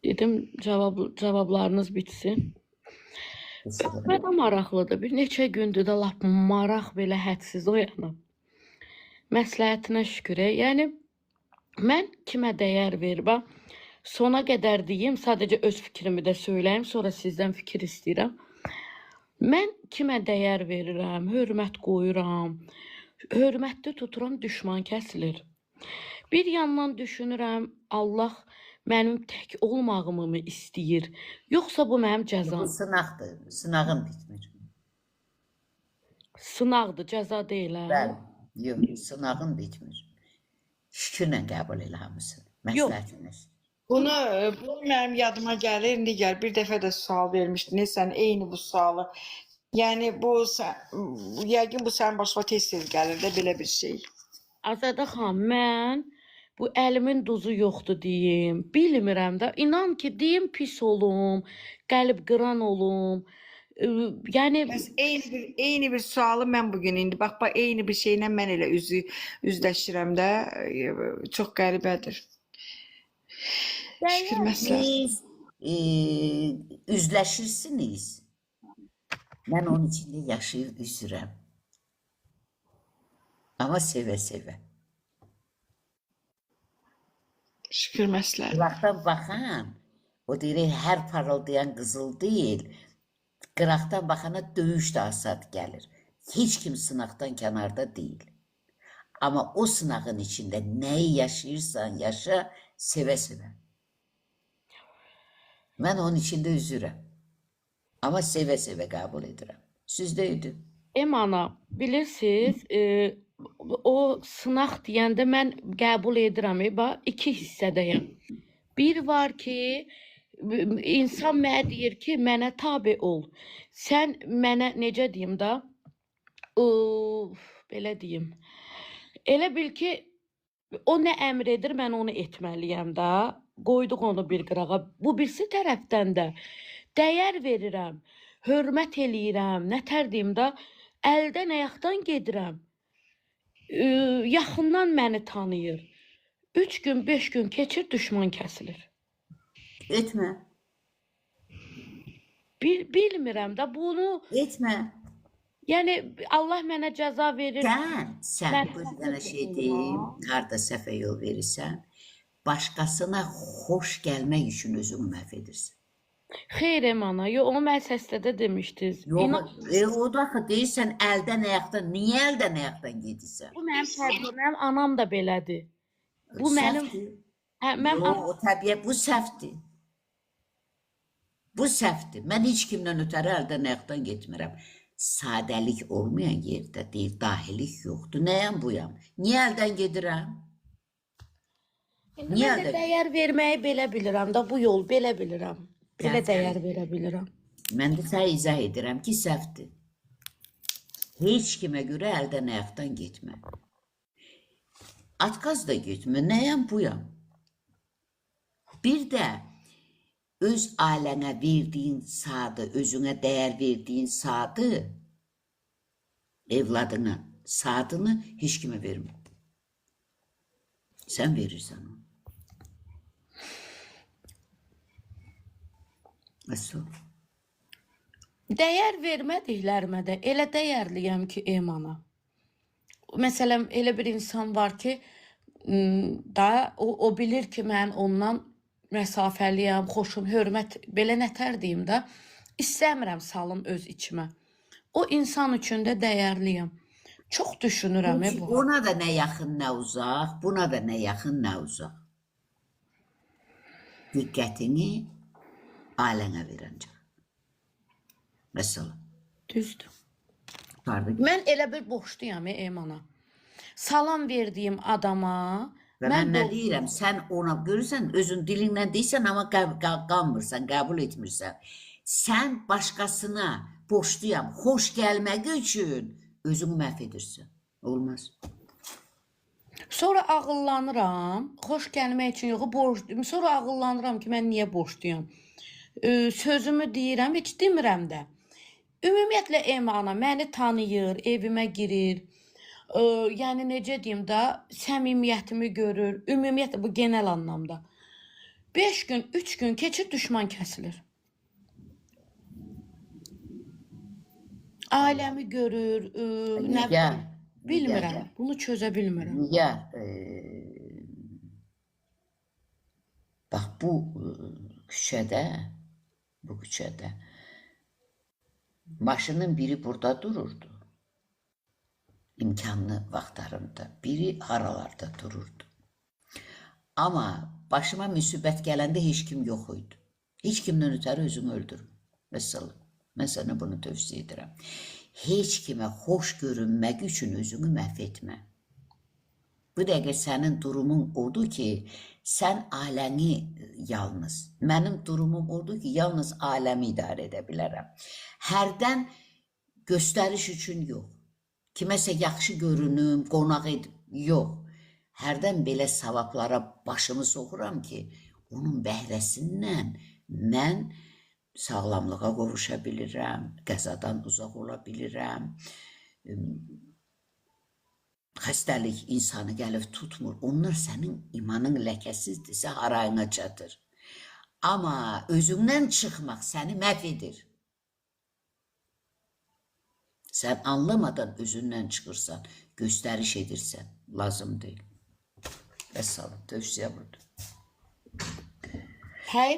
Dedim cavablarınız bitsin. Teşekkür Mənə maraqlıdır. Bir neçə gündür də lap maraq belə hədsiz oyanıb. Məsləhətinə şükür. Yəni mən kimə dəyər verirəm? Sona qədər deyim, sadəcə öz fikrimi də söyləyim, sonra sizdən fikir istəyirəm. Mən kimə dəyər verirəm, hörmət qoyuram, hörmətli tuturam, düşman kəsilir. Bir yandan düşünürəm, Allah mənim tək olmağımı mı istəyir, yoxsa bu mənim Bu cəzam? sınaqdır. Sınağın bitmir. Sınaqdır, cəza deyil, hə? Bəli. Yox, sınağın bitmir. Şükürlə qəbul elə hamısını. Yox, Məsləhətinə. Bunu mənim yadıma gəlir. Nigar bir dəfə də sual vermişdin. Sən eyni bu sualı. Yəni yəqin bu sənin başına tez-tez gəlir də belə bir şey. Azadə xanım, mən bu əlimin duzu yoxdur deyim. Bilmirəm də. İnan ki, deyim pis olum, qəlb qıran olum. Yəni Bəs eyni bir sualı mən bu gün indi bax eyni bir şeylə mən elə üzləşirəm də. Çox qəribədir. Şükür məsləhət. Siz üzləşirsiniz. Mən onun içində yaşayıb üzürəm. Amma sevə-sevə. Şükür məsləhət. Qıraqdan baxan, o deyir, hər parıldayan qızıl deyil. Qıraqdan baxana döyüş də asad gəlir. Heç kim sınaqdan kənarda deyil. Amma o sınağın içində nəyi yaşayırsan, yaşa, sevə-sevə. Mən onun içində üzürəm. Amma sevə-sevə qəbul edirəm. Sizdə idi. Emana, bilirsiniz, o sınaq deyəndə mən qəbul edirəm. İki hissədəyəm. Bir var ki, insan mənə deyir ki, mənə tabe ol. Sən mənə necə deyim da? Belə deyim. Elə bil ki, o nə əmr edir, mən onu etməliyəm də. Qoyduq onu bir qırağa. Bu birisi tərəfdən də dəyər verirəm, hörmət eləyirəm, nətər deyim da, əldən ayaqdan gedirəm. Yaxından məni tanıyır. 3 gün, 5 gün keçir, düşman kəsilir. Etmə. Bilmirəm də bunu, Etmə. yəni Allah mənə cəza verir. Sən bir dənə şey deyim, harda səhvə yol verirsən, başqasına xoş gəlmək üçün özünü məhv edirsən. Xeyr Emana, yox, onu mən səslə də demişdiniz. Yox, o da deyirsən əldən ayaqdan, niyə əldən ayaqdan gedirsən? Bu mənim təbiyyəm, anam da belədir. Bu mənim... Yox, o təbiyyət, bu səhvdir. Bu səhvdir. Mən heç kimdən ötəri əldən ayaqdan getmirəm. Sadəlik olmayan yerdə deyil, dahilik yoxdur. Nəyəm buyam? Niyə əldən gedirəm? Mən də dəyər verməyi belə bilirəm da, bu yol belə bilirəm. Belə dəyər verə bilirəm. Mən də sənə izah edirəm ki, səhvdir. Heç kimə görə əldən ayaqdan getmə. Atqaz da getmə, nəyəm buyam? Bir də öz ailənə verdiyin sadı, özünə dəyər verdiyin sadı, evladına, sadını heç kimə vermə. Sən verirsən onu. Nasıl? Dəyər vermədiklərimə də elə dəyərliyəm ki, Emana. Məsələn, elə bir insan var ki, o bilir ki, mən ondan məsafəliyəm, xoşum, hörmət, belə nətər deyim də, istəmirəm salım öz içimə. O insan üçün də dəyərliyəm. Çox düşünürəm. Ona da nə yaxın, nə uzaq, buna da nə yaxın, nə uzaq. Diqqətini ailənə verəncək. Məsələn. Düzdür. Pardon. Mən elə bir boşduyam, Emana. Salam verdiyim adama... Mən nə deyirəm, sən ona görürsən, özün dilindən deyirsən, amma qanmırsan, qəbul etmirsən. Sən başqasına boşduyam, xoş gəlmək üçün özünü məhv edirsən. Olmaz. Sonra ağıllanıram, xoş gəlmək üçün yox, borcluyum. Sonra ağıllanıram ki, mən niyə borcluyam? Sözümü deyirəm, heç demirəm də. Ümumiyyətlə Emana məni tanıyır, evimə girir. Yəni necə deyim də, səmimiyyətimi görür. Ümumiyyətlə bu genel anlamda. 5 gün, 3 gün keçir, düşman kəsilir. Ailəmi görür, nə Nigar, bilmirəm. Nigar, Bunu çözə bilmirəm. Nigar, bax bu küçədə maşının biri burada dururdu. İmkanlı vaxtlarında. Biri haralarda dururdu. Ama başıma müsibət gələndə heç kim yox idi. Heç kimdən ötəri özümü öldürüm. Mesela mən sənə bunu tövsiyə edirəm. Heç kimə xoş görünmək üçün özünü məhv etmə. Bu dəqiqə sənin durumun odur ki, sən ailəni yalnız. Mənim durumum odur ki, yalnız ailəmi idarə edə bilərəm. Hərdən göstəriş üçün yox. Kiməsə yaxşı görünüm, qonaq edib, yox. Hərdən belə savablara başımı soxuram ki, onun bəhrəsindən mən sağlamlığa qovuşa bilirəm, qəzadan uzaq ola bilirəm. Xəstəlik insanı gəlib tutmur. Onlar sənin imanın ləkəsizdirsə harayına çatır. Amma özündən çıxmaq səni məhv edir. Sən anlamadan özündən çıxırsan, göstəriş edirsən, lazım deyil. Vəssalam, tövsiyə budur. Həqiqətən